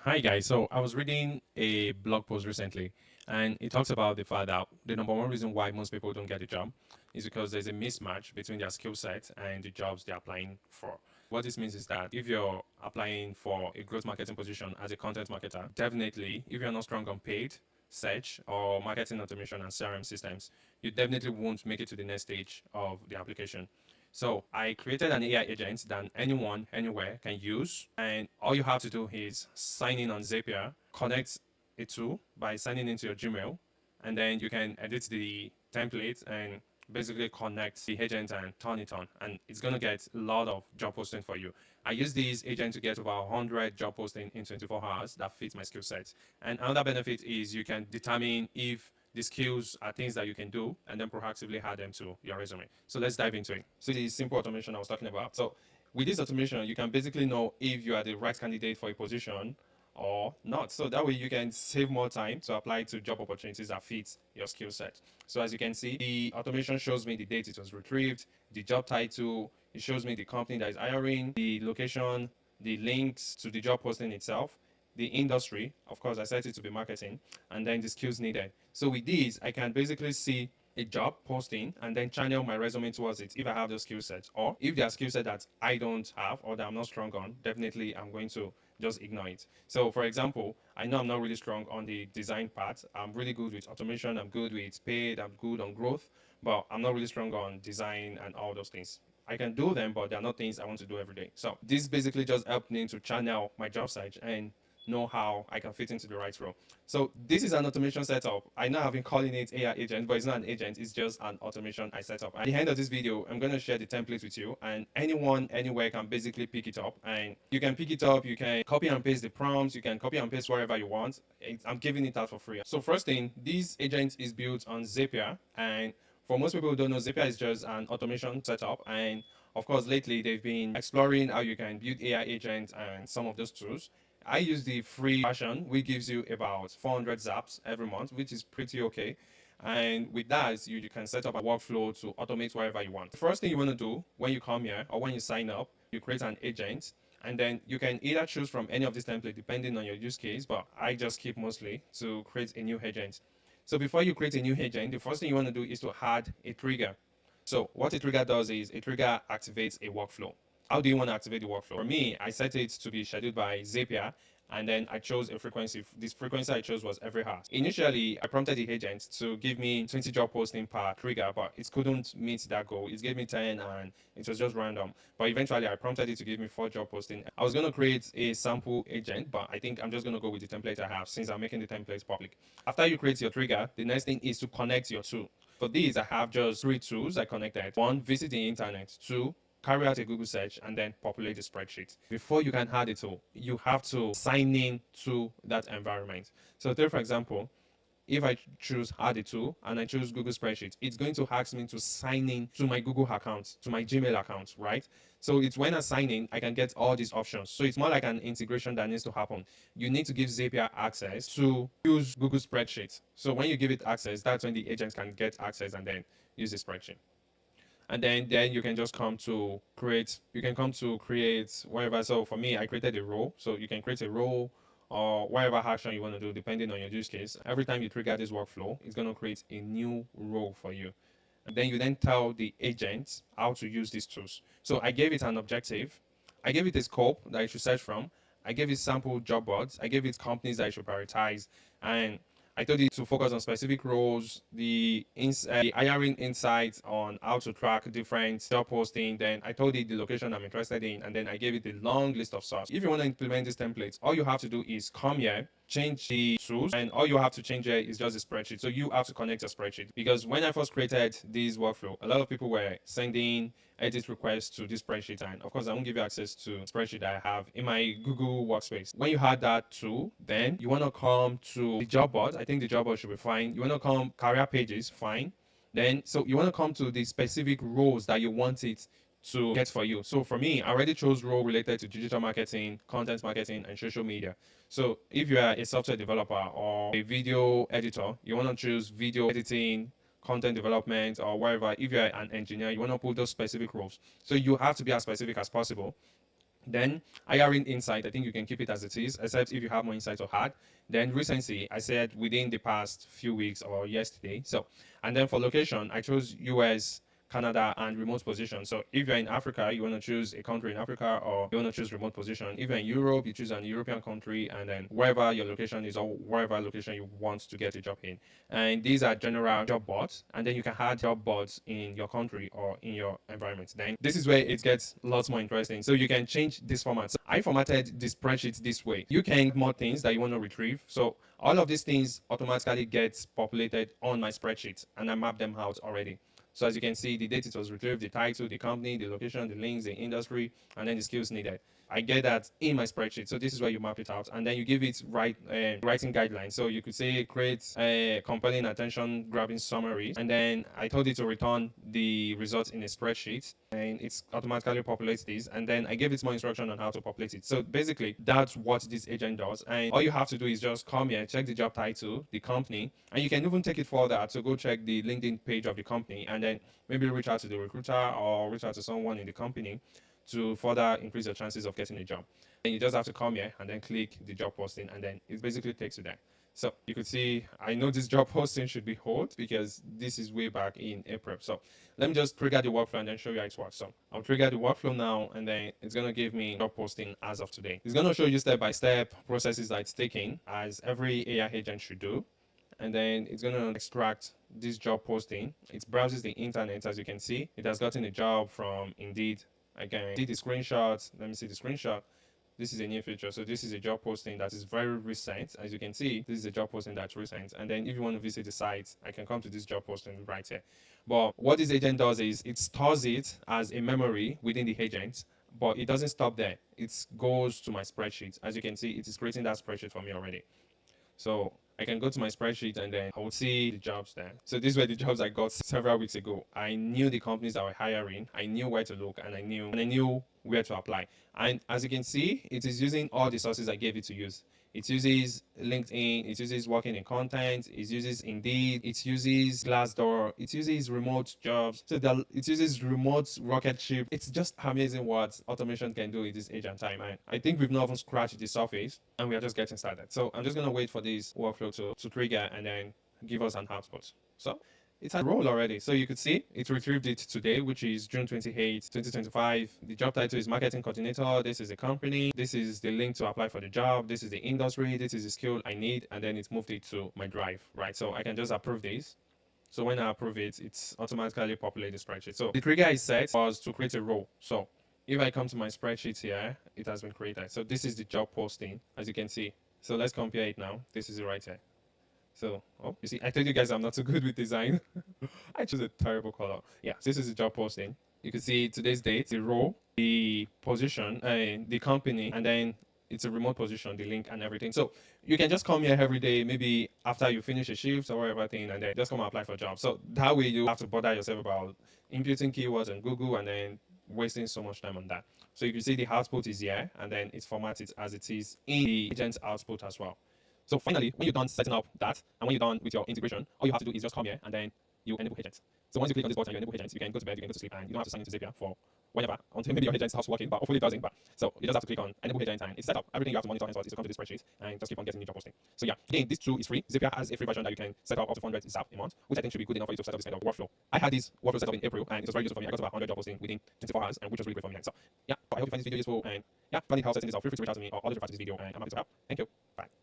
Hi guys, so I was reading a blog post recently and it talks about the fact that the number one reason why most people don't get a job is because there's a mismatch between their skill set and the jobs they're applying for. What this means is that if you're applying for a growth marketing position as a content marketer, definitely if you're not strong on paid search or marketing automation and CRM systems, you definitely won't make it to the next stage of the application. So I created an AI agent that anyone, anywhere can use. And all you have to do is sign in on Zapier, connect it to by signing into your Gmail, and then you can edit the template and basically connect the agent and turn it on. And it's going to get a lot of job posting for you. I use this agent to get over 100 job posting in 24 hours that fits my skill set. And another benefit is you can determine if the skills are things that you can do and then proactively add them to your resume. So let's dive into it. So the simple automation I was talking about. So with this automation, you can basically know if you are the right candidate for a position or not. So that way you can save more time to apply to job opportunities that fit your skill set. So as you can see, the automation shows me the date it was retrieved, the job title, it shows me the company that is hiring, the location, the links to the job posting itself, the industry, of course I set it to be marketing, and then the skills needed. So with these, I can basically see a job posting and then channel my resume towards it if I have those skill sets. Or if there are skill sets that I don't have or that I'm not strong on, definitely I'm going to just ignore it. So for example, I know I'm not really strong on the design part. I'm really good with automation, I'm good with paid, I'm good on growth, but I'm not really strong on design and all those things. I can do them, but they're not things I want to do every day. So this basically just helped me to channel my job search and know how I can fit into the right role. So this is an automation setup. I know I've been calling it AI agent, but it's not an agent. It's just an automation I set up. At the end of this video, I'm going to share the template with you, and anyone, anywhere can basically pick it up. And you can pick it up. You can copy and paste the prompts. You can copy and paste wherever you want. I'm giving it out for free. So first thing, this agent is built on Zapier, and for most people who don't know, Zapier is just an automation setup. And of course, lately they've been exploring how you can build AI agents and some of those tools. I use the free version, which gives you about 400 zaps every month, which is pretty okay. And with that, you can set up a workflow to automate wherever you want. The first thing you want to do when you come here or when you sign up, you create an agent. And then you can either choose from any of these templates depending on your use case, but I just keep mostly to create a new agent. So before you create a new agent, the first thing you want to do is to add a trigger. So what a trigger does is a trigger activates a workflow. How do you want to activate the workflow? For me, I set it to be scheduled by Zapier, and then I chose a frequency. This frequency I chose was every hour. Initially, I prompted the agent to give me 20 job posting per trigger, but it couldn't meet that goal. It gave me 10 and it was just random. But eventually, I prompted it to give me 4 job posting. I was going to create a sample agent, but I think I'm just going to go with the template I have since I'm making the templates public. After you create your trigger, the next thing is to connect your tool. For these, I have just 3 tools I connected. 1, visit the internet. 2, carry out a Google search and then populate the spreadsheet. Before you can add it to, you have to sign in to that environment. So take for example, if I choose add a tool and I choose Google spreadsheet, it's going to ask me to sign in to my Google account, to my Gmail account, right? So it's when I sign in, I can get all these options. So it's more like an integration that needs to happen. You need to give Zapier access to use Google spreadsheet. So when you give it access, that's when the agent can get access and then use the spreadsheet. And then you can just come to create, you can come to create whatever. So for me, I created a role, so you can create a role or whatever action you want to do depending on your use case. Every time you trigger this workflow, it's going to create a new role for you. And then you then tell the agent how to use these tools. So I gave it an objective, I gave it a scope that it should search from, I gave it sample job boards, I gave it companies that I should prioritize, and I told it to focus on specific roles, the hiring insights on how to track different job posting. Then I told it the location I'm interested in, and then I gave it a long list of stuff. If you want to implement this template, all you have to do is come here, change the tools, and all you have to change here is just the spreadsheet. So you have to connect your spreadsheet, because when I first created this workflow, a lot of people were sending edit requests to this spreadsheet, and of course I won't give you access to spreadsheet that I have in my Google workspace. When you had that tool, then you want to come to the job board. I think the job board should be fine. You want to come career pages, fine. Then so you want to come to the specific roles that you want it to get for you. So for me, I already chose role related to digital marketing, content marketing, and social media. So if you are a software developer or a video editor, you want to choose video editing, content development, or wherever. If you're an engineer, you want to put those specific roles. So you have to be as specific as possible. Then hiring insight, I think you can keep it as it is, except if you have more insight to add. Then recency, I said within the past few weeks or yesterday. So, and then for location, I chose US, Canada, and remote position. So if you're in Africa, you want to choose a country in Africa, or you want to choose remote position. If you're in Europe, you choose an European country, and then wherever your location is or wherever location you want to get a job in. And these are general job boards, and then you can add job boards in your country or in your environment. Then this is where it gets lots more interesting. So you can change this format. So I formatted the spreadsheet this way. You can add more things that you want to retrieve. So all of these things automatically get populated on my spreadsheet, and I map them out already. So as you can see, the date it was retrieved, the title, the company, the location, the links, the industry, and then the skills needed. I get that in my spreadsheet. So this is where you map it out, and then you give it writing guidelines. So you could say create a compelling attention grabbing summary, and then I told it to return the results in a spreadsheet, and it's automatically populates this, and then I gave it more instruction on how to populate it. So basically that's what this agent does, and all you have to do is just come here, check the job title, the company, and you can even take it further to go check the LinkedIn page of the company, and then maybe reach out to the recruiter or reach out to someone in the company to further increase your chances of getting a job. And you just have to come here and then click the job posting, and then it basically takes you there. So you could see, I know this job posting should be old because this is way back in April. So let me just trigger the workflow and then show you how it works. So I'll trigger the workflow now, and then it's going to give me job posting as of today. It's going to show you step-by-step processes that it's taking, as every AI agent should do. And then it's going to extract this job posting. It browses the internet, as you can see. It has gotten a job from Indeed. I can see the screenshot. Let me see the screenshot. This is a new feature. So this is a job posting that is very recent. As you can see, this is a job posting that's recent. And then if you want to visit the site, I can come to this job posting right here. But what this agent does is it stores it as a memory within the agent, but it doesn't stop there. It goes to my spreadsheet. As you can see, it is creating that spreadsheet for me already. So I can go to my spreadsheet, and then I will see the jobs there. So these were the jobs I got several weeks ago. I knew the companies that were hiring. I knew where to look, and I knew where to apply. And as you can see, it is using all the sources I gave it to use. It uses LinkedIn, it uses working in content, it uses Indeed, it uses Glassdoor, it uses remote jobs, so that it uses remote rocket ship. It's just amazing what automation can do in this age and time. And I think we've not even scratched the surface, and we are just getting started. So I'm just gonna wait for this workflow to trigger and then give us an output. So it's a roll already. So you could see it retrieved it today, which is June 28, 2025. The job title is marketing coordinator. This is the company. This is the link to apply for the job. This is the industry. This is the skill I need. And then it's moved it to my drive, right? So I can just approve this. So when I approve it, it's automatically populate the spreadsheet. So the trigger I set was to create a role. So if I come to my spreadsheet here, it has been created. So this is the job posting, as you can see. So let's compare it now. This is it right here. So, oh, you see, I told you guys I'm not so good with design. I chose a terrible color. Yeah, so this is the job posting. You can see today's date, the role, the position, the company, and then it's a remote position, the link and everything. So you can just come here every day, maybe after you finish a shift or whatever thing, and then just come and apply for a job. So that way you have to bother yourself about imputing keywords on Google and then wasting so much time on that. So you can see the output is here, and then it's formatted as it is in the agent's output as well. So finally, when you're done setting up that, and when you're done with your integration, all you have to do is just come here and then you enable agents. So once you click on this button, you enable agents, you can go to bed, you can go to sleep, and you don't have to sign into Zapier for whatever, until maybe your agent stops working, but hopefully it doesn't. But so you just have to click on enable agent, and it's set up. Everything you have to monitor henceforth is to come to this spreadsheet and just keep on getting new job posting. So yeah, again, this tool is free. Zapier has a free version that you can set up to 400 ZAP a month, which I think should be good enough for you to set up this kind of workflow. I had this workflow set up in April, and it was very useful for me. I got about 100 job posting within 24 hours, and which was really great for me. So yeah, I hope you find this video useful, and yeah, if you need help setting this up, feel free to reach out to me or all the refer to this video, and I'm happy to help. Thank you. Bye.